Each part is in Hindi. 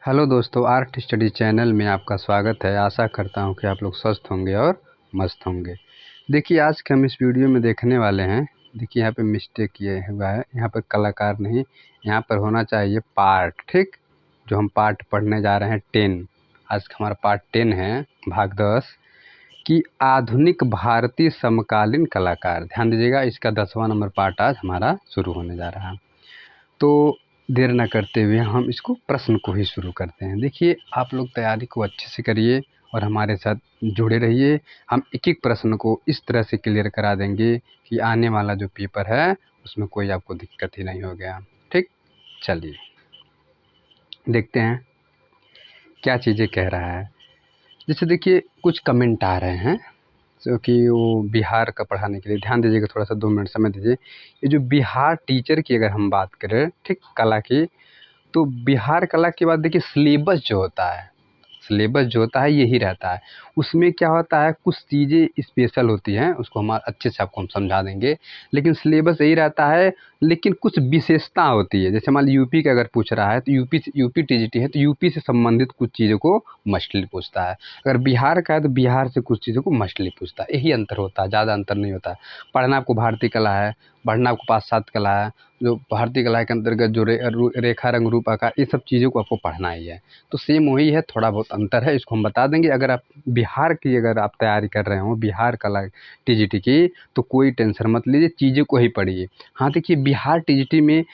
हेलो दोस्तों, आर्ट स्टडी चैनल में आपका स्वागत है। आशा करता हूं कि आप लोग स्वस्थ होंगे और मस्त होंगे। देखिए, आज के हम इस वीडियो में देखने वाले हैं। देखिए, यहाँ पे मिस्टेक ये हुआ है, यहाँ पर कलाकार नहीं, यहाँ पर होना चाहिए पार्ट। ठीक, जो हम पार्ट पढ़ने जा रहे हैं 10। आज का हमारा पार्ट 10 है, भाग 10 कि आधुनिक भारतीय समकालीन कलाकार। ध्यान दीजिएगा, इसका 10वां नंबर पार्ट आज हमारा शुरू होने जा रहा है। तो देर ना करते हुए हम इसको प्रश्न को ही शुरू करते हैं। देखिए, आप लोग तैयारी को अच्छे से करिए और हमारे साथ जुड़े रहिए। हम एक एक प्रश्न को इस तरह से क्लियर करा देंगे कि आने वाला जो पेपर है उसमें कोई आपको दिक्कत ही नहीं हो गया। ठीक, चलिए देखते हैं क्या चीज़ें कह रहा है। जैसे देखिए, कुछ कमेंट आ रहे हैं जो कि वो बिहार का पढ़ाने के लिए। ध्यान दीजिएगा, थोड़ा सा 2 मिनट समय दीजिए। ये जो बिहार टीचर की अगर हम बात करें, ठीक, कला की, तो बिहार कला के बाद देखिए सिलेबस जो होता है, सिलेबस जो होता है यही रहता है। उसमें क्या होता है, कुछ चीज़ें स्पेशल होती हैं, उसको हम अच्छे से आपको हम समझा देंगे। लेकिन सिलेबस यही रहता है, लेकिन कुछ विशेषता होती है। जैसे मान लीजिए यूपी का अगर पूछ रहा है तो यूपी टीजीटी है तो यूपी से संबंधित कुछ चीज़ों को मस्टली पूछता है। अगर बिहार का है तो बिहार से कुछ चीज़ों को मस्टली पूछता है। यही अंतर होता है, ज़्यादा अंतर नहीं होता है। पढ़ना आपको भारतीय कला है, पढ़ना आपको 5-7 कला है। जो भारतीय कला के अंतर्गत जो रेखा, रंग, रूप, आकार, ये सब चीज़ों को आपको पढ़ना ही है। तो सेम वही है, थोड़ा बहुत अंतर है, इसको हम बता देंगे। अगर आप बिहार की अगर आप तैयारी कर रहे हो, बिहार कला टीजीटी की, तो कोई टेंशन मत लीजिए, चीज़ों को ही पढ़िए। हाँ, देखिए, बिहार टीजीटी में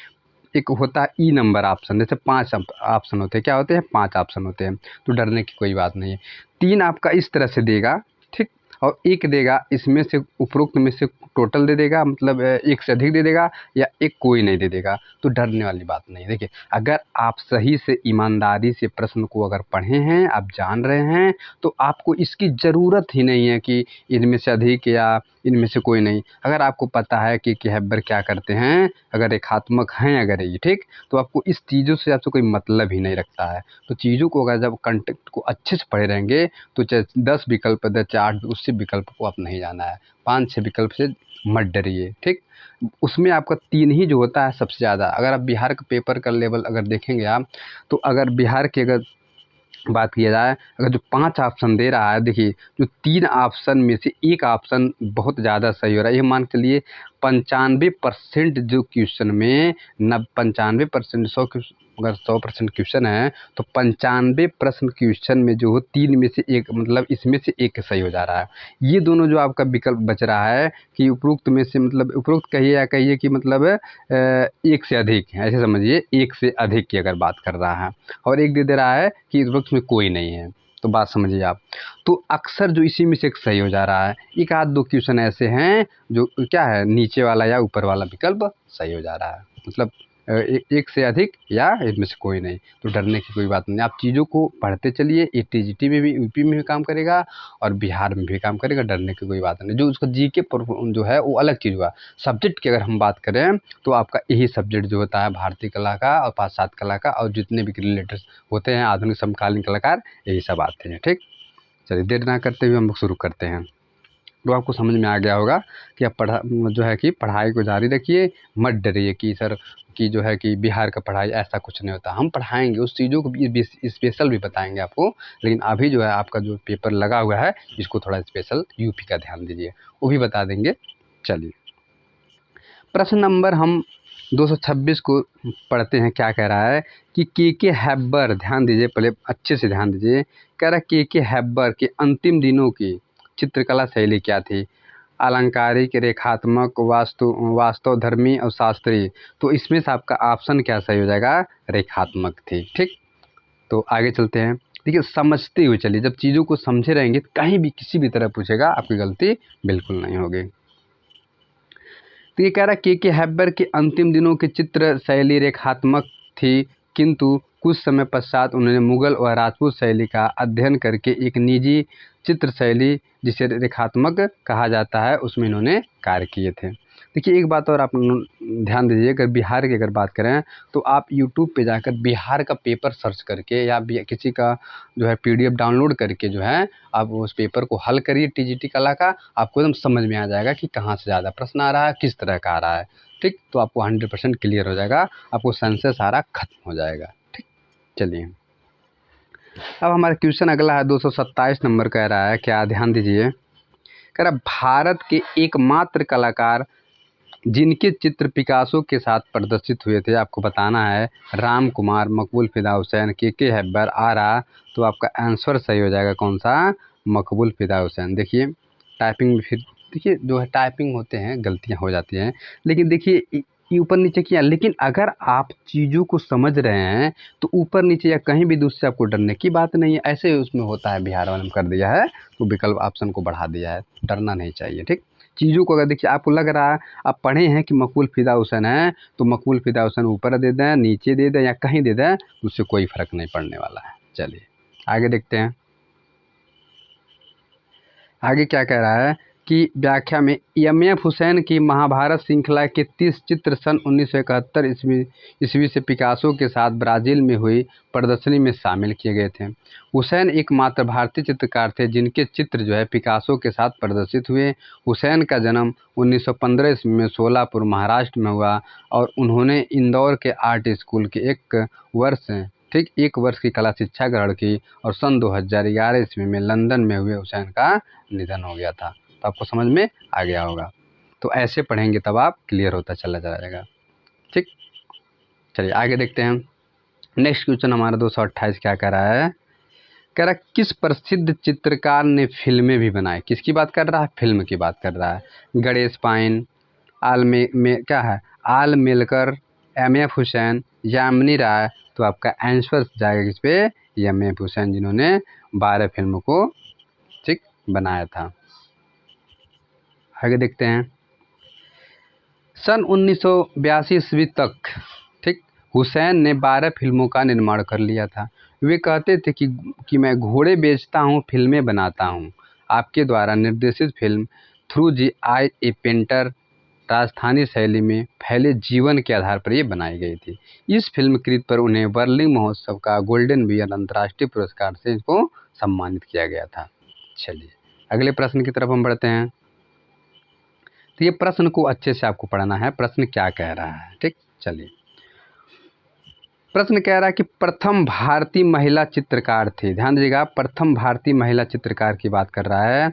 एक होता है ई नंबर ऑप्शन। जैसे 5 ऑप्शन होते हैं, क्या होते हैं, 5 ऑप्शन होते हैं। तो डरने की कोई बात नहीं है। 3 आपका इस तरह से देगा, ठीक, और 1 देगा इसमें से, उपरोक्त में से टोटल दे देगा, मतलब 1 से अधिक दे देगा, या 1 कोई नहीं दे देगा। तो डरने वाली बात नहीं है। देखिए, अगर आप सही से ईमानदारी से प्रश्न को अगर पढ़े हैं, आप जान रहे हैं, तो आपको इसकी ज़रूरत ही नहीं है कि इनमें से अधिक या इनमें से कोई नहीं। अगर आपको पता है कि हेबर क्या करते हैं, अगर रेखात्मक हैं अगर ये, ठीक, तो आपको इस चीज़ों से आपसे कोई मतलब ही नहीं रखता है। तो चीज़ों को अगर जब कंटेंट को अच्छे से पढ़े रहेंगे, तो चाहे 10 विकल्प दे, चाहे 8, उससे विकल्प को आप नहीं जाना है। 5-6 विकल्प से मत डरिए। ठीक, उसमें आपका 3 ही जो होता है सबसे ज़्यादा। अगर आप बिहार का पेपर का लेवल अगर देखेंगे आप, तो अगर बिहार के अगर बात किया जाए, अगर जो 5 ऑप्शन दे रहा है, देखिए, जो 3 ऑप्शन में से 1 ऑप्शन बहुत ज़्यादा सही हो रहा है। ये मान के चलिए 95% जो क्वेश्चन में, नब 95%, 100 अगर 100% क्वेश्चन है तो 95 प्रश्न क्वेश्चन में जो हो 3 में से 1, मतलब इसमें से 1 सही हो जा रहा है। ये दोनों जो आपका विकल्प बच रहा है कि उपरोक्त में से, मतलब उपरोक्त कहिए या कहिए कि मतलब 1 से अधिक है, ऐसे समझिए, 1 से अधिक की अगर बात कर रहा है, और 1 दे रहा है कि इस वक्त में कोई नहीं है। तो बात समझिए आप। तो अक्सर जो इसी में से एक सही हो जा रहा है। एक आध 2 क्वेश्चन ऐसे हैं जो क्या है, नीचे वाला या ऊपर वाला विकल्प सही हो जा रहा है, मतलब 1 से अधिक या इनमें से कोई नहीं। तो डरने की कोई बात नहीं, आप चीज़ों को पढ़ते चलिए। ये टीजीटी में भी, यूपी में भी काम करेगा और बिहार में भी काम करेगा, डरने की कोई बात नहीं। जो उसका जीके जो है वो अलग चीज़ हुआ। सब्जेक्ट की अगर हम बात करें तो आपका यही सब्जेक्ट जो होता है भारतीय कला का और पाश्चात्य कला का, और जितने भी रिलेटेड होते हैं आधुनिक समकालीन कलाकार, यही सब आते हैं। ठीक, चलिए देर ना करते हुए हम लोग शुरू करते हैं। तो आपको समझ में आ गया होगा कि आप जो है कि पढ़ाई को जारी रखिए। मत डरिए कि सर कि जो है कि बिहार का पढ़ाई ऐसा कुछ नहीं होता। हम पढ़ाएंगे, उस चीज़ों को भी स्पेशल भी बताएंगे आपको। लेकिन अभी जो है आपका जो पेपर लगा हुआ है, इसको थोड़ा स्पेशल यूपी का ध्यान दीजिए, वो भी बता देंगे। चलिए, प्रश्न नंबर हम 226 को पढ़ते हैं। क्या कह रहा है कि के हैबर, ध्यान दीजिए, पहले अच्छे से ध्यान दीजिए। कह रहा है के हैबर के अंतिम दिनों की चित्रकला शैली क्या थी? अलंकारिक, रेखात्मक, वास्तवधर्मी और शास्त्रीय। तो इसमें से आपका ऑप्शन क्या सही हो जाएगा? रेखात्मक थी। ठीक, तो आगे चलते हैं। देखिए, समझते हुए चलिए, जब चीज़ों को समझे रहेंगे कहीं भी किसी भी तरह पूछेगा आपकी गलती बिल्कुल नहीं होगी। तो ये कह रहा है के हैबर के अंतिम दिनों की चित्र शैली रेखात्मक थी, किंतु कुछ समय पश्चात उन्होंने मुगल और राजपूत शैली का अध्ययन करके एक निजी चित्र शैली, जिसे रेखात्मक कहा जाता है, उसमें इन्होंने कार्य किए थे। देखिए, एक बात और आप ध्यान दीजिए, अगर बिहार की अगर बात करें तो आप यूट्यूब पे जाकर बिहार का पेपर सर्च करके या किसी का जो है पीडीएफ डाउनलोड करके जो है आप उस पेपर को हल करिए टीजीटी कला का। आपको एकदम समझ में आ जाएगा कि कहाँ से ज़्यादा प्रश्न आ रहा है, किस तरह का आ रहा है। ठीक, तो आपको 100% क्लियर हो जाएगा, आपको सेंसेस आ रहा खत्म हो जाएगा। ठीक, चलिए अब हमारा क्वेश्चन अगला है 227 नंबर कह रहा है, क्या ध्यान दीजिए। कह रहा भारत के एकमात्र कलाकार जिनके चित्र पिकासो के साथ प्रदर्शित हुए थे, आपको बताना है राम कुमार, मकबूल फिदा हुसैन, के हैबर आ रहा, तो आपका आंसर सही हो जाएगा कौन सा, मकबूल फिदा हुसैन। देखिए टाइपिंग में फिर देखिए जो है टाइपिंग होते हैं गलतियां हो जाती हैं, लेकिन देखिए ये ऊपर नीचे किया, लेकिन अगर आप चीज़ों को समझ रहे हैं तो ऊपर नीचे या कहीं भी दूसरे आपको डरने की बात नहीं है। ऐसे उसमें होता है, बिहार वाले में कर दिया है तो विकल्प ऑप्शन को बढ़ा दिया है, डरना नहीं चाहिए। ठीक, चीज़ों को अगर देखिए आपको लग रहा है, आप पढ़े हैं कि मकबूल फिदा हुसैन है, तो मकबूल फिदा हुसैन ऊपर दे दें, नीचे दे दें या कहीं दे दें, उससे कोई फ़र्क नहीं पड़ने वाला है। चलिए आगे देखते हैं, आगे क्या कह रहा है कि व्याख्या में एम.एफ. हुसैन की महाभारत श्रृंखला के 30 चित्र सन 1971 ईस्वी से पिकासो के साथ ब्राज़ील में हुई प्रदर्शनी में शामिल किए गए थे। हुसैन एकमात्र भारतीय चित्रकार थे जिनके चित्र जो है पिकासो के साथ प्रदर्शित हुए। हुसैन का जन्म 1915 ईस्वी में सोलापुर महाराष्ट्र में हुआ और उन्होंने इंदौर के आर्ट स्कूल के एक वर्ष की कला शिक्षा ग्रहण की और सन 2011 ईस्वी में लंदन में हुए हुसैन का निधन हो गया था। तो आपको समझ में आ गया होगा, तो ऐसे पढ़ेंगे तब आप क्लियर होता चला जाएगा। ठीक, चलिए आगे देखते हैं। नेक्स्ट क्वेश्चन हमारा 228 क्या कह रहा है, कह रहा है किस प्रसिद्ध चित्रकार ने फिल्में भी बनाई। किसकी बात कर रहा है, फिल्म की बात कर रहा है। गणेश पाइन, क्या है आल मेलकर, एम.एफ. हुसैन, यामिनी राय, तो आपका आंसर जाएगा किस पे, एम.एफ. हुसैन, जिन्होंने 12 फिल्मों को ठीक बनाया था। आगे देखते हैं, सन 1982 ईस्वी तक ठीक हुसैन ने 12 फिल्मों का निर्माण कर लिया था। वे कहते थे कि मैं घोड़े बेचता हूँ, फिल्में बनाता हूँ। आपके द्वारा निर्देशित film through the I A painter Rajasthani शैली में फैले जीवन के आधार पर ये बनाई गई थी। इस फिल्म कृत पर उन्हें बर्लिन महोत्सव का गोल्डन बियर अंतर्राष्ट्रीय पुरस्कार से इनको सम्मानित किया गया था। चलिए अगले प्रश्न की तरफ हम बढ़ते हैं। तो ये प्रश्न को अच्छे से आपको पढ़ना है, प्रश्न क्या कह रहा है। ठीक, चलिए प्रश्न कह रहा है कि प्रथम भारतीय महिला चित्रकार थी। ध्यान दीजिएगा, प्रथम भारतीय महिला चित्रकार की बात कर रहा है।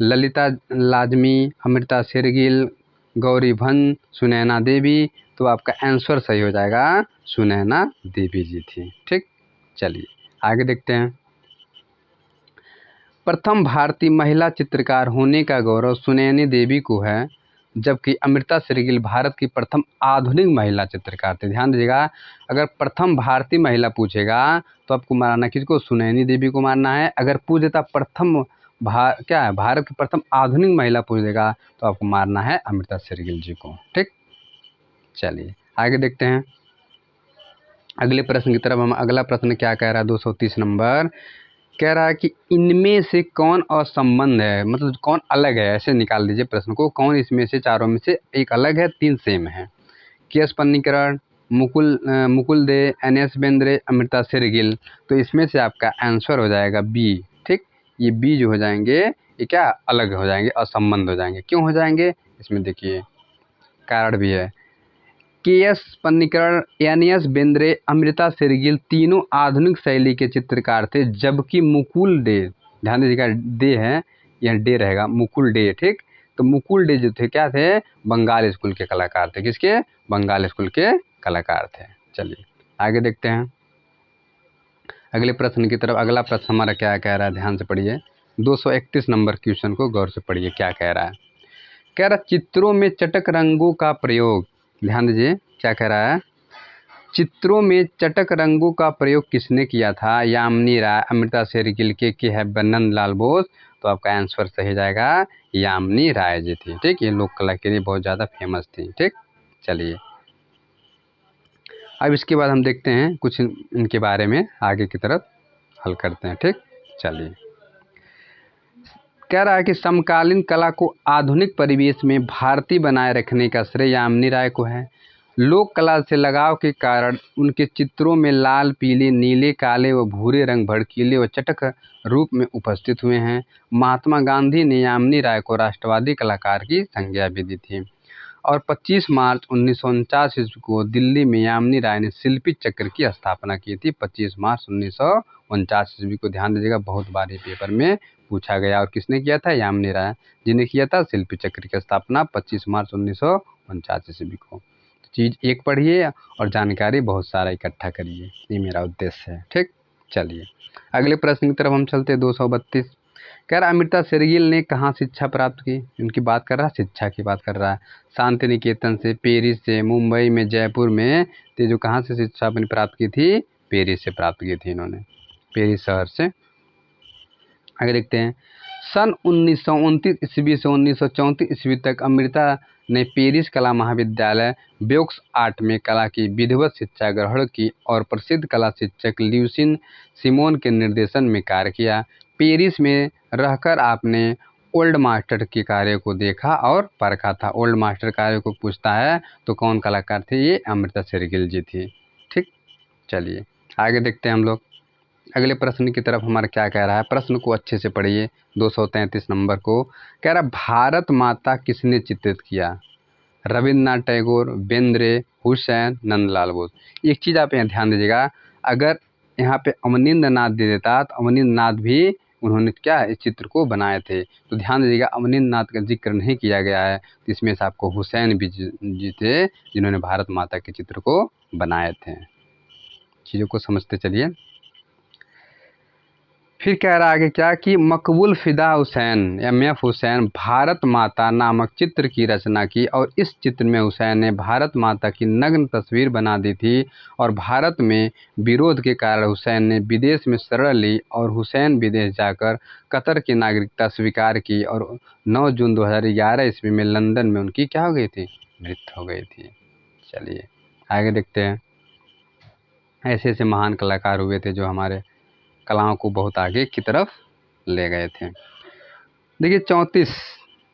ललिता लाजमी, अमृता शेरगिल, गौरी भंग, सुनैना देवी, तो आपका आंसर सही हो जाएगा सुनैना देवी जी थी। ठीक, चलिए आगे देखते हैं। प्रथम भारतीय महिला चित्रकार होने का गौरव सुनैनी देवी को है, जबकि अमृता शेरगिल भारत की प्रथम आधुनिक महिला चित्रकार थे। ध्यान दीजिएगा, अगर प्रथम भारतीय महिला पूछेगा तो आपको मारना किसको, सुनैनी देवी को मारना है। अगर पूछ देता प्रथम क्या है भारत की प्रथम आधुनिक महिला पूछ देगा तो आपको मारना है अमृता शेरगिल जी को। ठीक, चलिए आगे देखते हैं अगले प्रश्न की तरफ। हम अगला प्रश्न क्या कह रहा है, 230 नंबर कह रहा है कि इनमें से कौन असंबंध है, मतलब कौन अलग है, ऐसे निकाल दीजिए प्रश्न को। कौन इसमें से चारों में से एक अलग है, 3 सेम है। के.एस. पन्नीकरण, मुकुल दे, एन.एस. बेंद्रे, अमृता शेरगिल, तो इसमें से आपका आंसर हो जाएगा बी। ठीक, ये बी जो हो जाएंगे ये क्या अलग हो जाएंगे, असंबंध हो जाएंगे। क्यों हो जाएंगे, इसमें देखिए कारण भी है। के.एस. पन्नीकरण, एन.एस. बेंद्रे, अमृता शेरगिल तीनों आधुनिक शैली के चित्रकार थे, जबकि मुकुल डे, ध्यान दीजिएगा डे है, यह डे रहेगा, मुकुल डे। ठीक, तो मुकुल डे जो थे क्या थे, बंगाल स्कूल के कलाकार थे। किसके, बंगाल स्कूल के कलाकार थे। चलिए आगे देखते हैं अगले प्रश्न की तरफ। अगला प्रश्न हमारा क्या कह रहा है, ध्यान से पढ़िए। 231 नंबर क्वेश्चन को गौर से पढ़िए, क्या कह रहा है। कह रहा चित्रों में चटक रंगों का प्रयोग, ध्यान दीजिए क्या कह रहा है, चित्रों में चटक रंगों का प्रयोग किसने किया था, यामिनी राय, अमृता शेरगिल, के है नंदलाल बोस, तो आपका आंसर सही जाएगा यामिनी राय जी थी। ठीक, ये लोक कला के लिए बहुत ज़्यादा फेमस थी। ठीक, चलिए अब इसके बाद हम देखते हैं कुछ इनके बारे में, आगे की तरफ हल करते हैं। ठीक, चलिए कह रहा है कि समकालीन कला को आधुनिक परिवेश में भारतीय बनाए रखने का श्रेय यामिनी राय को है। लोक कला से लगाव के कारण उनके चित्रों में लाल, पीले, नीले, काले व भूरे रंग भड़कीले व चटक रूप में उपस्थित हुए हैं। महात्मा गांधी ने यामिनी राय को राष्ट्रवादी कलाकार की संज्ञा भी दी थी। और 25 मार्च 1949 ईस्वी को दिल्ली में यामिनी राय ने शिल्पी चक्र की स्थापना की थी। 25 मार्च 1949 ईस्वी को, ध्यान दीजिएगा, बहुत बार ये पेपर में पूछा गया। और किसने किया था? यामिनी राय जी ने किया था शिल्पी चक्र की स्थापना 25 मार्च 1949 ईस्वी को। चीज़ एक पढ़िए और जानकारी बहुत सारा इकट्ठा करिए, ये मेरा उद्देश्य है। ठीक, चलिए अगले प्रश्न की तरफ हम चलते हैं। 232 कह रहा अमृता शेरगिल ने कहाँ शिक्षा प्राप्त की? उनकी बात कर रहा है, शिक्षा की बात कर रहा है। शांति निकेतन से, पेरिस से, मुंबई में, जयपुर में। तो जो कहाँ से शिक्षा अपनी प्राप्त की थी? पेरिस से प्राप्त की थी इन्होंने, पेरिस शहर से। आगे देखते हैं। सन 1929 ईस्वी से 1934 ईस्वी तक अमृता ने पेरिस कला महाविद्यालय ब्योक्स आर्ट में कला की विधिवत शिक्षा ग्रहण की और प्रसिद्ध कला शिक्षक ल्यूसिन सिमोन के निर्देशन में कार्य किया। पेरिस में रहकर आपने ओल्ड मास्टर के कार्य को देखा और परखा था। ओल्ड मास्टर कार्य को पूछता है तो कौन कलाकार थे? ये अमृता शेरगिल जी थी। ठीक, चलिए आगे देखते हैं हम लोग अगले प्रश्न की तरफ। हमारा क्या कह रहा है, प्रश्न को अच्छे से पढ़िए। 233 नंबर को कह रहा भारत माता किसने चित्रित किया? रविन्द्रनाथ टैगोर, बेंद्रे, हुसैन, नंदलाल बोस। एक चीज़ आप यहाँ ध्यान दीजिएगा, अगर यहाँ पे अवनींद्र नाथ दे देता तो अवनींद्र नाथ भी उन्होंने क्या इस चित्र को बनाए थे, तो ध्यान दीजिएगा अवनींद्र नाथ का जिक्र नहीं किया गया है। तो इसमें से आपको हुसैन भी जी थे जिन्होंने भारत माता के चित्र को बनाए थे। चीज़ों को समझते चलिए। फिर कह रहा आगे क्या कि मकबूल फिदा हुसैन MF हुसैन भारत माता नामक चित्र की रचना की और इस चित्र में हुसैन ने भारत माता की नग्न तस्वीर बना दी थी और भारत में विरोध के कारण हुसैन ने विदेश में शरण ली और हुसैन विदेश जाकर कतर की नागरिकता स्वीकार की और 9 जून 2011 ईस्वी में लंदन में उनकी क्या हो गई थी? मृत्यु हो गई थी। चलिए आगे देखते हैं। ऐसे ऐसे महान कलाकार हुए थे जो हमारे कलाओं को बहुत आगे की तरफ ले गए थे। देखिए 34,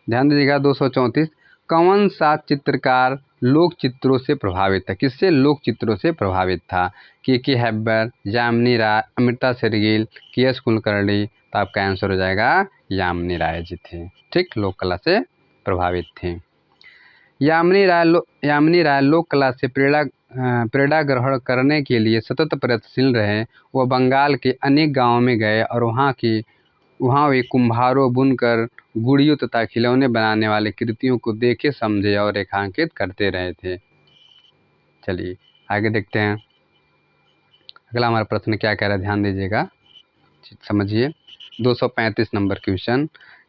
ध्यान दीजिएगा 234, कौन सा चित्रकार लोक चित्रों से प्रभावित था? किससे? लोक चित्रों से प्रभावित था। के हैबर, यामिनी राय, अमृता शेरगिल, KS कुलकर्णी। तो आपका आंसर हो जाएगा यामिनी राय जी थे। ठीक, लोक कला से प्रभावित थे। यामिनी राय लोक कला से प्रेरणा ग्रहण करने के लिए सतत प्रयत्नशील रहे। वह बंगाल के अनेक गांवों में गए और वहाँ वे कुम्हारों, बुनकर, गुड़ियों तथा खिलौने बनाने वाले कृतियों को देखे, समझे और रेखांकित करते रहे थे। चलिए आगे देखते हैं। अगला हमारा प्रश्न क्या कह रहा है, ध्यान दीजिएगा, समझिए। 235 नंबर क्वेश्चन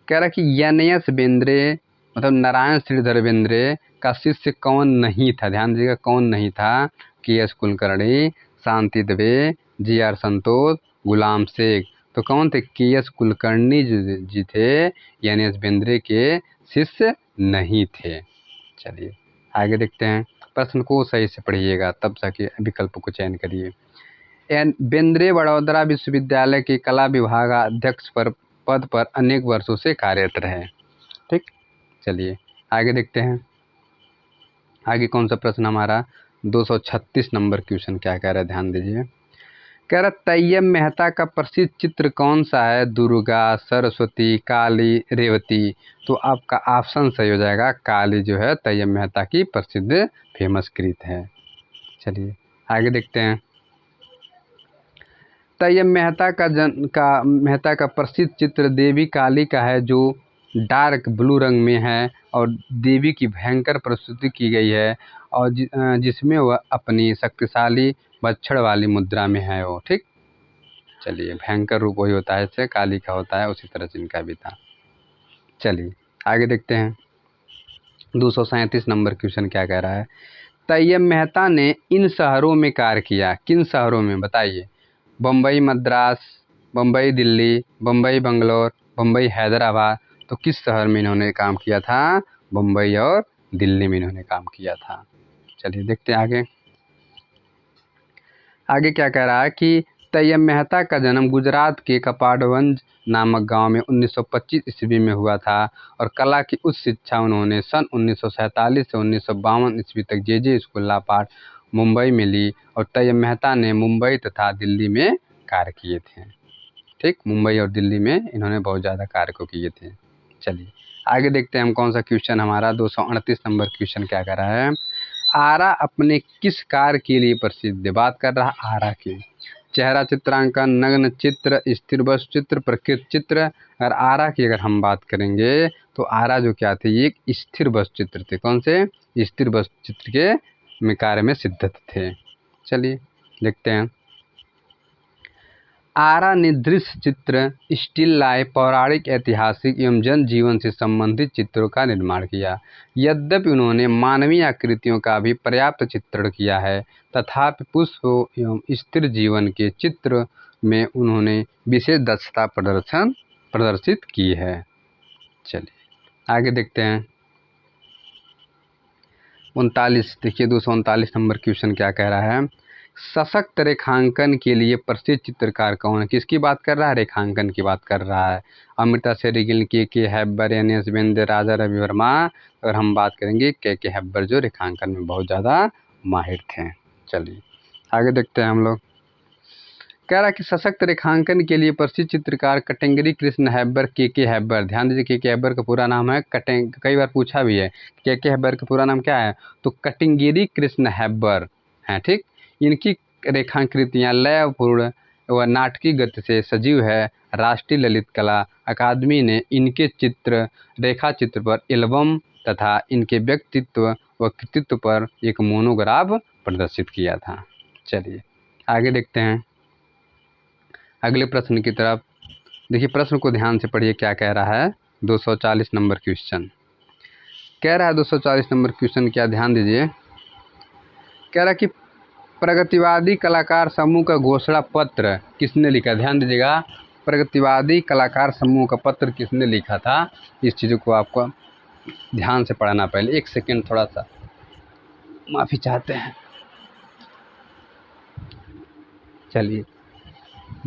कह रहा है कि NS बेंद्रे मतलब नारायण श्रीधर बेंद्रे का शिष्य कौन नहीं था? ध्यान दीजिएगा, कौन नहीं था? KS कुलकर्णी, शांति दवे, GR संतोष, गुलाम शेख। तो कौन थे? KS कुलकर्णी जी थे, NS बेंद्रे के शिष्य नहीं थे। चलिए आगे देखते हैं। प्रश्न को सही से पढ़िएगा तब जाके विकल्प को चयन करिए। बेंद्रे वडोदरा विश्वविद्यालय के कला विभागाध्यक्ष पद पर अनेक वर्षों से कार्यरत रहे। ठीक, चलिए आगे देखते हैं। आगे कौन सा प्रश्न हमारा 236 नंबर क्वेश्चन क्या कह रहा है, ध्यान दीजिए। कह रहा तैयब मेहता का प्रसिद्ध चित्र कौन सा है? दुर्गा, सरस्वती, काली, रेवती। तो आपका ऑप्शन सही हो जाएगा, काली जो है तैयब मेहता की प्रसिद्ध फेमस कृत है। चलिए आगे देखते हैं। तैयब मेहता का प्रसिद्ध चित्र देवी काली का है जो डार्क ब्लू रंग में है और देवी की भयंकर प्रस्तुति की गई है और जिसमें वह अपनी शक्तिशाली बछड़ वाली मुद्रा में है वो। ठीक, चलिए भयंकर रूप वही होता है, जैसे काली का होता है उसी तरह से इनका भी था। चलिए आगे देखते हैं। 237 नंबर क्वेश्चन क्या कह रहा है, तैयब मेहता ने इन शहरों में कार्य किया। किन शहरों में बताइए? बम्बई मद्रास, बम्बई दिल्ली, बम्बई बंगलोर, बम्बई हैदराबाद। तो किस शहर में इन्होंने काम किया था? बम्बई और दिल्ली में इन्होंने काम किया था। चलिए देखते हैं आगे। आगे क्या कह रहा है कि तैयब मेहता का जन्म गुजरात के कपाड़गंज नामक गांव में 1925 ईस्वी में हुआ था और कला की उच्च शिक्षा उन्होंने सन 1947 से 1952 ईस्वी तक JJ स्कूल लापाट मुंबई में ली और तैयब मेहता ने मुंबई तथा दिल्ली में कार्य किए थे। ठीक, मुंबई और दिल्ली में इन्होंने बहुत ज़्यादा कार्य को किए थे। चलिए आगे देखते हैं हम कौन सा क्वेश्चन हमारा 238 नंबर क्वेश्चन क्या कर रहा है। आरा अपने किस कार्य के लिए प्रसिद्ध है? बात कर रहा है आरा की। चेहरा चित्रांकन, नग्न चित्र, स्थिर वस्तु चित्र, प्रकृति चित्र। और आरा की अगर हम बात करेंगे तो आरा जो क्या थे, ये एक स्थिर वस्तु चित्र थे। कौन से? स्थिर वस्तु चित्र के में कार्य में सिद्ध थे। चलिए देखते हैं। आरा ने दृश्य चित्र, स्टिल लाइफ, पौराणिक, ऐतिहासिक एवं जन जीवन से संबंधित चित्रों का निर्माण किया। यद्यपि उन्होंने मानवीय आकृतियों का भी पर्याप्त चित्रण किया है, तथापि पुष्प एवं स्थिर जीवन के चित्र में उन्होंने विशेष दक्षता प्रदर्शित की है। चलिए आगे देखते हैं। 39 देखिए 239 नंबर क्वेश्चन क्या कह रहा है। सशक्त रेखांकन के लिए प्रसिद्ध चित्रकार कौन है? किसकी बात कर रहा है? रेखांकन की बात कर रहा है। अमृता शेरगिल, के हैबर, एन.एस. बिंद, राजा रवि वर्मा। और हम बात करेंगे के हैबर जो रेखांकन में बहुत ज़्यादा माहिर थे। चलिए आगे देखते हैं हम लोग। कह रहा है कि सशक्त रेखांकन के लिए प्रसिद्ध चित्रकार कटेंगरी कृष्ण हैबर, के हैबर। ध्यान दीजिए के हैबर का पूरा नाम है कई बार पूछा भी है के हैबर का पूरा नाम क्या है, तो कटेंगरी कृष्ण हैबर है। ठीक, इनकी रेखाकृतियाँ लयपूर्ण व नाटकीय गति से सजीव है। राष्ट्रीय ललित कला अकादमी ने इनके चित्र रेखा चित्र पर एल्बम तथा इनके व्यक्तित्व व कृतित्व पर एक मोनोग्राफ प्रदर्शित किया था। चलिए आगे देखते हैं अगले प्रश्न की तरफ। देखिए प्रश्न को ध्यान से पढ़िए क्या कह रहा है। 240 नंबर क्वेश्चन कह रहा है। 240 नंबर क्वेश्चन क्या, ध्यान दीजिए। कह रहा है कि प्रगतिवादी कलाकार समूह का घोषणा पत्र किसने लिखा? ध्यान दीजिएगा, प्रगतिवादी कलाकार समूह का पत्र किसने लिखा था? इस चीज़ों को आपको ध्यान से पढ़ना। पहले एक सेकेंड, थोड़ा सा माफ़ी चाहते हैं। चलिए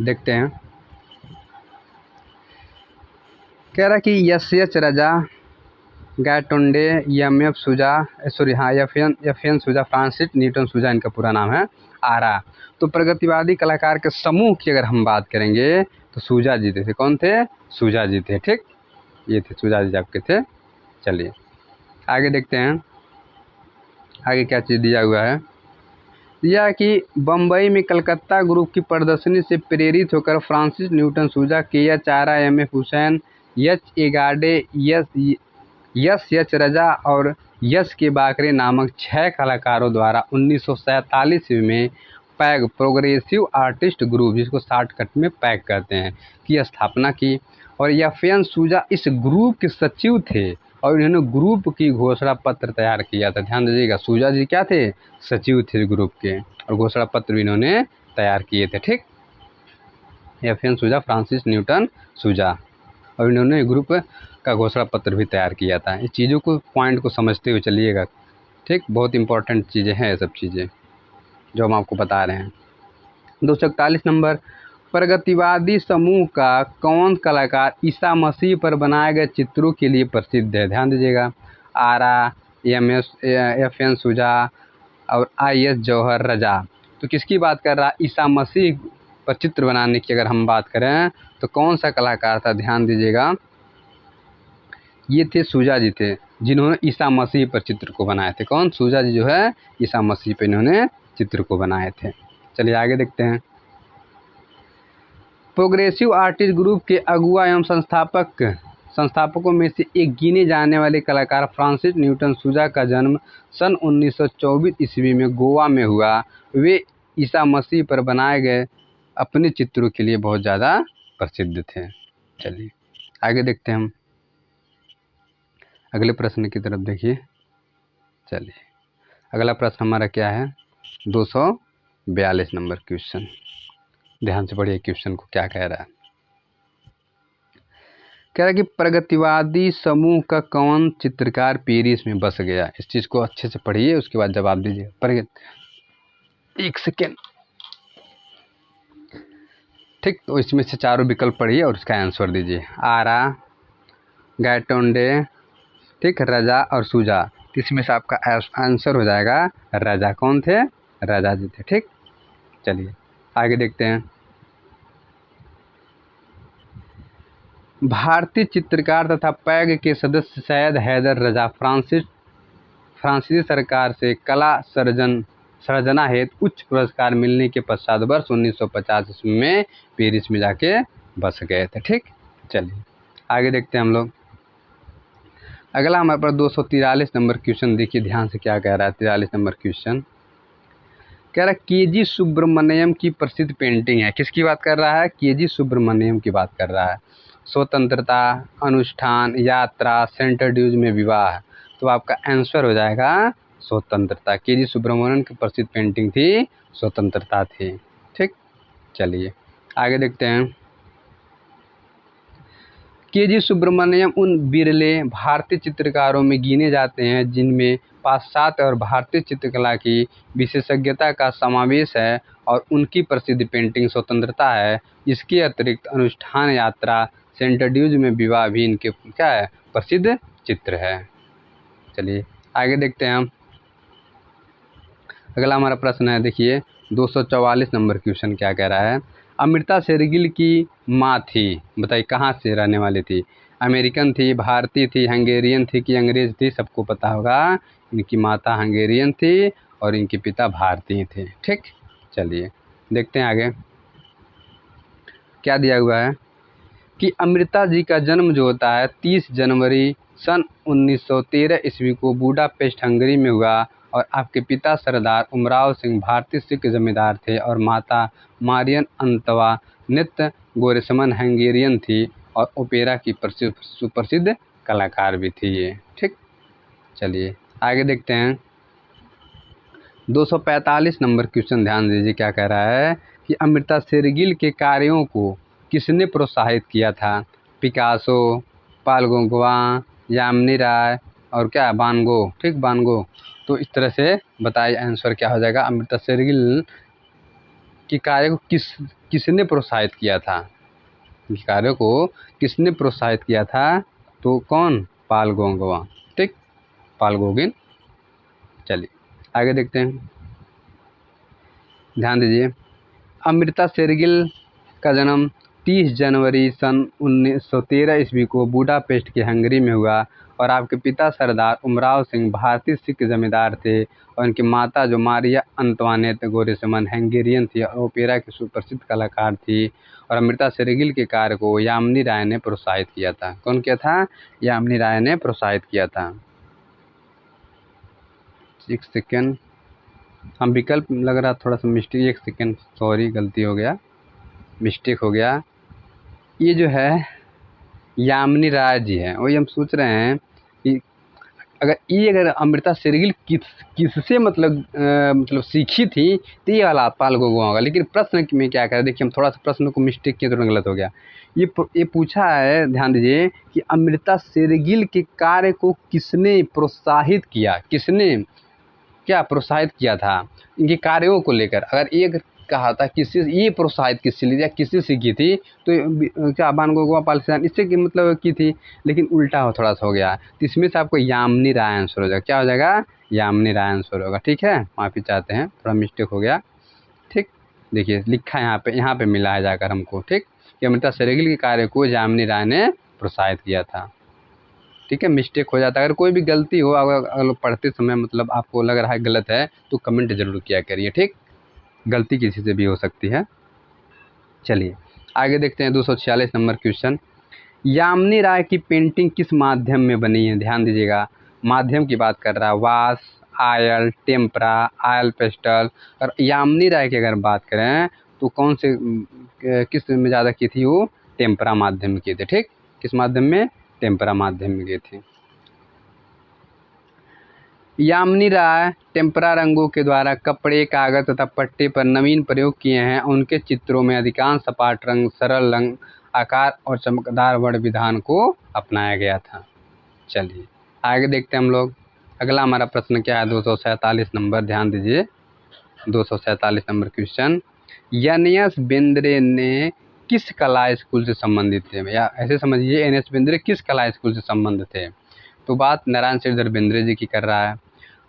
देखते हैं। कह रहा कि एस रजा, गैटोंडे, एफ सुजा, सॉरी हाँ एफ एन सुजा, फ्रांसिस न्यूटन सुजा, इनका पूरा नाम है। आरा। तो प्रगतिवादी कलाकार के समूह की अगर हम बात करेंगे तो सुजा जी थे। कौन थे? सुजा जी थे। ठीक, ये थे सुजा जी आपके थे। चलिए आगे देखते हैं आगे क्या चीज़ दिया हुआ है। यह कि बम्बई में कलकत्ता ग्रुप की प्रदर्शनी से प्रेरित होकर फ्रांसिस न्यूटन सुजा, के आरा, एफ हुसैन, एगाडे, एच रजा और के बाकरे नामक 6 कलाकारों द्वारा 1947 में पैग प्रोग्रेसिव आर्टिस्ट ग्रुप, जिसको शॉर्टकट में पैग कहते हैं, की स्थापना की। और एन सुजा इस ग्रुप के सचिव थे और इन्होंने ग्रुप की घोषणा पत्र तैयार किया था। ध्यान दीजिएगा, सुजा जी क्या थे? सचिव थे ग्रुप के, और घोषणा पत्र भी इन्होंने तैयार किए थे। ठीक, एन सुजा, फ्रांसिस न्यूटन सुजा, और इन्होंने ग्रुप का घोषणा पत्र भी तैयार किया था। इस चीज़ों को पॉइंट को समझते हुए चलिएगा। ठीक, बहुत इंपॉर्टेंट चीज़ें हैं ये सब चीज़ें जो हम आपको बता रहे हैं। 241 नंबर, प्रगतिवादी समूह का कौन कलाकार ईसा मसीह पर बनाए गए चित्रों के लिए प्रसिद्ध है? ध्यान दीजिएगा, आरा, एफ एन सुजा और IS जौहर रजा। तो किसकी बात कर रहा है? ईसा मसीह पर चित्र बनाने की अगर हम बात करें तो कौन सा कलाकार था? ध्यान दीजिएगा, ये थे सुजा जी थे, जिन्होंने ईसा मसीह पर चित्र को बनाए थे। कौन? सुजा जी जो है ईसा मसीह पर इन्होंने चित्र को बनाए थे। चलिए आगे देखते हैं। प्रोग्रेसिव आर्टिस्ट ग्रुप के अगुआ एवं संस्थापकों में से एक गिने जाने वाले कलाकार फ्रांसिस न्यूटन सुजा का जन्म सन 1924 ईस्वी में गोवा में हुआ। वे ईसा मसीह पर बनाए गए अपने चित्रों के लिए बहुत ज़्यादा प्रसिद्ध थे। चलिए आगे देखते हैं हम अगले प्रश्न की तरफ। देखिए चलिए अगला प्रश्न हमारा क्या है? 242 नंबर क्वेश्चन। ध्यान से पढ़िए क्वेश्चन को क्या कह रहा है। कह रहा है कि प्रगतिवादी समूह का कौन चित्रकार पेरिस में बस गया? इस चीज़ को अच्छे से पढ़िए, उसके बाद जवाब दीजिए। एक सेकेंड। ठीक, तो इसमें से चारों विकल्प पढ़िए और उसका आंसर दीजिए। आरा, गैटोंडे, ठीक, रजा और सुजा। इसमें से आपका आंसर हो जाएगा रजा। कौन थे? रजा जी थे। ठीक, चलिए आगे देखते हैं। भारतीय चित्रकार तथा पैग के सदस्य सैयद हैदर रजा फ्रांसीसी सरकार से कला सर्जना हेतु उच्च पुरस्कार मिलने के पश्चात वर्ष 1950 ईस्वी में पेरिस में जाके बस गए थे। ठीक, चलिए आगे देखते हैं हम लोग। अगला हमारे पास 243 नंबर क्वेश्चन, देखिए ध्यान से क्या कह रहा है। 43 नंबर क्वेश्चन कह रहा है केजी सुब्रमण्यम की प्रसिद्ध पेंटिंग है। किसकी बात कर रहा है? केजी सुब्रमण्यम की बात कर रहा है। स्वतंत्रता, अनुष्ठान, यात्रा, सेंटर ड्यूज में विवाह। तो आपका आंसर हो जाएगा स्वतंत्रता। केजी सुब्रमण्यम की प्रसिद्ध पेंटिंग थी स्वतंत्रता थी। ठीक, चलिए आगे देखते हैं। केजी सुब्रमण्यम उन बिरले भारतीय चित्रकारों में गिने जाते हैं जिनमें पाश्चात्य और भारतीय चित्रकला की विशेषज्ञता का समावेश है और उनकी प्रसिद्ध पेंटिंग स्वतंत्रता है। इसके अतिरिक्त अनुष्ठान, यात्रा, सेंटर ड्यूज में विवाह भी इनके क्या है? प्रसिद्ध चित्र है। चलिए आगे देखते हैं हम। अगला हमारा प्रश्न है, देखिए 244 नंबर क्वेश्चन क्या कह रहा है। अमृता शेरगिल की माँ थी, बताइए कहाँ से रहने वाली थी? अमेरिकन थी, भारतीय थी, हंगेरियन थी कि अंग्रेज थी? सबको पता होगा इनकी माता हंगेरियन थी और इनके पिता भारतीय थे। ठीक, चलिए देखते हैं आगे क्या दिया हुआ है कि अमृता जी का जन्म जो होता है 30 जनवरी सन 1913 ईस्वी को बूडापेस्ट हंगरी में हुआ और आपके पिता सरदार उमराव सिंह भारतीय सिख जमींदार थे और माता मारियन अंतवा नृत्य गोरेसमन हंगेरियन थी और ओपेरा की सुप्रसिद्ध कलाकार भी थी ये। ठीक, चलिए आगे देखते हैं। 245 नंबर क्वेश्चन ध्यान दीजिए क्या कह रहा है कि अमृता शेरगिल के कार्यों को किसने प्रोत्साहित किया था? पिकासो, पाल गोंगवा, यामिनी राय और क्या वान गो। ठीक, वान गो। तो इस तरह से बताइए आंसर क्या हो जाएगा। अमृता शेरगिल के कार्य को किसने प्रोत्साहित किया था? कार्यों को किसने प्रोत्साहित किया था? तो कौन? पाल गोंगवा। ठीक, पाल गोगिन। चलिए आगे देखते हैं, ध्यान दीजिए। अमृता शेरगिल का जन्म 30 जनवरी सन 1913 ईस्वी को बूडापेस्ट के हंगरी में हुआ और आपके पिता सरदार उमराव सिंह भारतीय सिख जमींदार थे और उनकी माता जो मारिया अंतवानेट गोरेसमन हंगेरियन थी और ओपेरा की सुप्रसिद्ध कलाकार थी। और अमृता शेरगिल के कार्य को यामिनी राय ने प्रोत्साहित किया था। कौन किया था? यामिनी राय ने प्रोत्साहित किया था। 1 सेकेंड, हम विकल्प लग रहा थोड़ा सा मिस्टेक। 1 सेकेंड, सॉरी गलती हो गया, मिस्टेक हो गया। ये जो है यामिनी राय जी हैं, वही हम सोच रहे हैं कि अगर अमृता शेरगिल किससे मतलब सीखी थी तो ये वाला पाल गोंगवा होगा। लेकिन प्रश्न में क्या करें, देखिए हम थोड़ा सा प्रश्न को मिस्टेक किया तो गलत हो गया। ये पूछा है, ध्यान दीजिए कि अमृता शेरगिल के कार्य को किसने प्रोत्साहित किया? किसने क्या प्रोत्साहित किया था इनके कार्यों को लेकर? अगर ये कहा था किससे ये प्रोत्साहित किससे ली या किससे सीखी थी तो क्या वान गोंगवा पालसेन इससे की मतलब की थी। लेकिन उल्टा हो थोड़ा सा हो गया, तो इसमें से आपको यामिनी राय आंसर हो जाएगा। क्या हो जाएगा? यामिनी राय आंसर होगा। ठीक है, माफ़ी चाहते हैं, थोड़ा मिस्टेक हो गया। ठीक, देखिए लिखा है यहाँ पे मिला है जाकर हमको। ठीक, कि अमृता शेरगिल के कार्य को यामिनी राय ने प्रोत्साहित किया था। ठीक है, मिस्टेक हो जाता है। अगर कोई भी गलती हो, अगर पढ़ते समय मतलब आपको लग रहा है गलत है तो कमेंट जरूर किया करिए। ठीक, गलती किसी से भी हो सकती है। चलिए आगे देखते हैं 246 नंबर क्वेश्चन। यामिनी राय की पेंटिंग किस माध्यम में बनी है? ध्यान दीजिएगा, माध्यम की बात कर रहा है। Wash, oil, tempera, oil pastel. और यामिनी राय की अगर बात करें तो कौन से किस में ज़्यादा की थी? वो टेम्परा माध्यम में की थी। ठीक, किस माध्यम में? टेम्परा माध्यम में की थी। यामिनी राय टेम्परा रंगों के द्वारा कपड़े, कागज तथा पट्टे पर नवीन प्रयोग किए हैं। उनके चित्रों में अधिकांश सपाट रंग, सरल रंग, आकार और चमकदार वर्ण विधान को अपनाया गया था। चलिए आगे देखते हैं हम लोग। अगला हमारा प्रश्न क्या है? 247 नंबर, ध्यान दीजिए। 247 नंबर क्वेश्चन, एन.एस. बिंद्रे ने किस कला स्कूल से संबंधित थे? या ऐसे समझिए, एन.एस. बिंद्रे किस कला स्कूल से संबंधित थे? तो बात नारायण श्रीधर बिंद्रे जी की कर रहा है।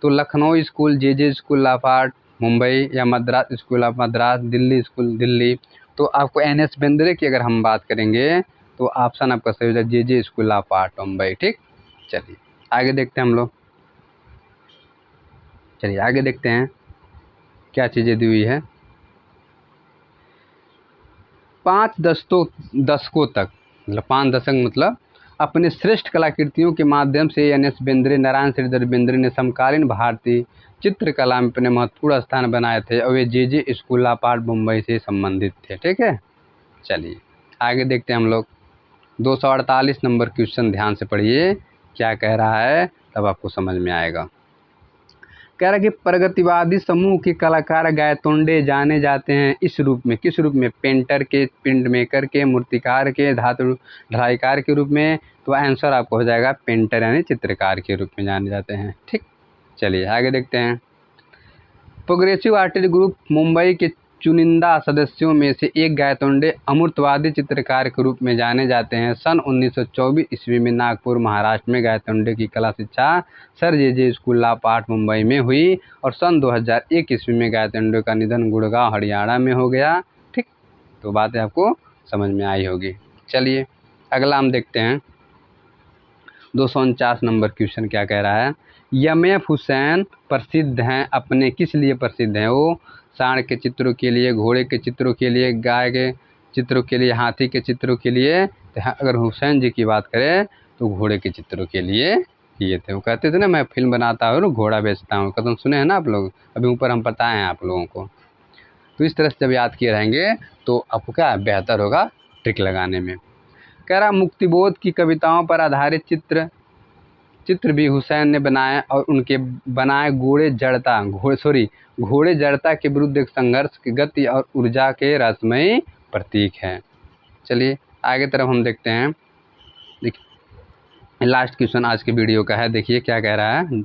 तो लखनऊ स्कूल, जे स्कूल लाफाट मुंबई, या Madras school of Madras, Delhi school Delhi. तो आपको एन.एस. बिंद्रे की अगर हम बात करेंगे तो ऑप्शन आपका सही हो जाए जे स्कूल ऑफ आर्ट मुंबई। ठीक, चलिए आगे देखते हैं हम लोग। चलिए आगे देखते हैं क्या चीज़ें दी हुई है। 5 दशकों तक, मतलब 5 दशक मतलब अपने श्रेष्ठ कलाकृतियों के माध्यम से एन.एस. बेंद्रे, नारायण श्रीधर बेंद्रे ने समकालीन भारतीय चित्रकला में अपने महत्वपूर्ण स्थान बनाए थे और वे जे स्कूल ऑफ आर्ट मुंबई से संबंधित थे। ठीक है, चलिए आगे देखते हैं हम लोग। 248 नंबर क्वेश्चन ध्यान से पढ़िए क्या कह रहा है, तब आपको समझ में आएगा। कह रहा है कि प्रगतिवादी समूह के कलाकार गायतोंडे जाने जाते हैं इस रूप में, किस रूप में? पेंटर के, प्रिंट मेकर के, मूर्तिकार के, धातु ढलाईकार के रूप में। तो आंसर आपको हो जाएगा पेंटर यानी चित्रकार के रूप में जाने जाते हैं। ठीक, चलिए आगे देखते हैं। प्रोग्रेसिव आर्टिस्ट ग्रुप मुंबई के चुनिंदा सदस्यों में से एक गायतोंडे अमूर्तवादी चित्रकार के रूप में जाने जाते हैं। सन 1924 ईस्वी में नागपुर महाराष्ट्र में गायतोंडे की कला शिक्षा sir J school of art Mumbai में हुई और सन 2001 ईस्वी में गायतोंडे का निधन गुड़गांव हरियाणा में हो गया। ठीक, तो बातें आपको समझ में आई होगी। चलिए अगला हम देखते हैं। 249 नंबर क्वेश्चन क्या कह रहा है। एम.एफ. हुसैन प्रसिद्ध हैं अपने, किस लिए प्रसिद्ध हैं वो? सांड के चित्रों के लिए, घोड़े के चित्रों के लिए, गाय के चित्रों के लिए, हाथी के चित्रों के लिए। तो अगर हुसैन जी की बात करें तो घोड़े के चित्रों के लिए किए थे। वो कहते थे ना मैं फिल्म बनाता हूँ घोड़ा बेचता हूँ, कदम सुने हैं ना आप लोग, अभी ऊपर हम बताए हैं आप लोगों को। तो इस तरह से जब याद किए रहेंगे तो आपको क्या बेहतर होगा ट्रिक लगाने में। कह रहा मुक्तिबोध की कविताओं पर आधारित चित्र भी हुसैन ने बनाए और उनके बनाए घोड़े जड़ता के विरुद्ध एक संघर्ष की गति और ऊर्जा के रहस्यमयी प्रतीक हैं। चलिए आगे तरफ हम देखते हैं। देखिए लास्ट क्वेश्चन आज के वीडियो का है, देखिए क्या कह रहा है।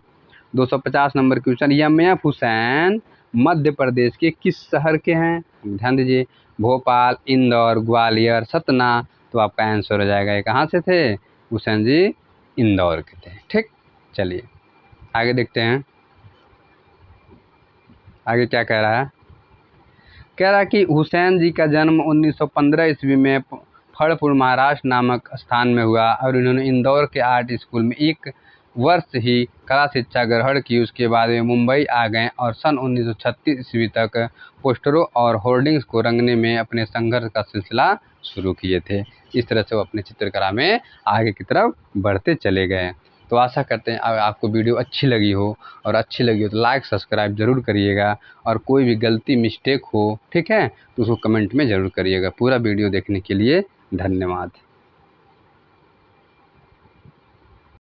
250 number question. MF. Hussain Madhya Pradesh के किस शहर के हैं? ध्यान दीजिए, भोपाल, इंदौर, ग्वालियर, सतना। तो आपका आंसर हो जाएगा ये कहाँ से थे? हुसैन जी इंदौर के थे। ठीक, चलिए आगे देखते हैं आगे क्या कह रहा है। कह रहा है कि हुसैन जी का जन्म 1915 ईस्वी में फड़पुर महाराष्ट्र नामक स्थान में हुआ और इन्होंने इंदौर के आर्ट स्कूल में 1 वर्ष ही कला शिक्षा ग्रहण की। उसके बाद वे मुंबई आ गए और सन 1936 ईस्वी तक पोस्टरों और होर्डिंग्स को रंगने में अपने संघर्ष का सिलसिला शुरू किए थे। इस तरह से वो अपने चित्रकला में आगे की तरफ बढ़ते चले गए। तो आशा करते हैं आपको वीडियो अच्छी लगी हो, और अच्छी लगी हो तो लाइक सब्सक्राइब ज़रूर करिएगा, और कोई भी गलती मिस्टेक हो, ठीक है, तो उसको कमेंट में ज़रूर करिएगा। पूरा वीडियो देखने के लिए धन्यवाद।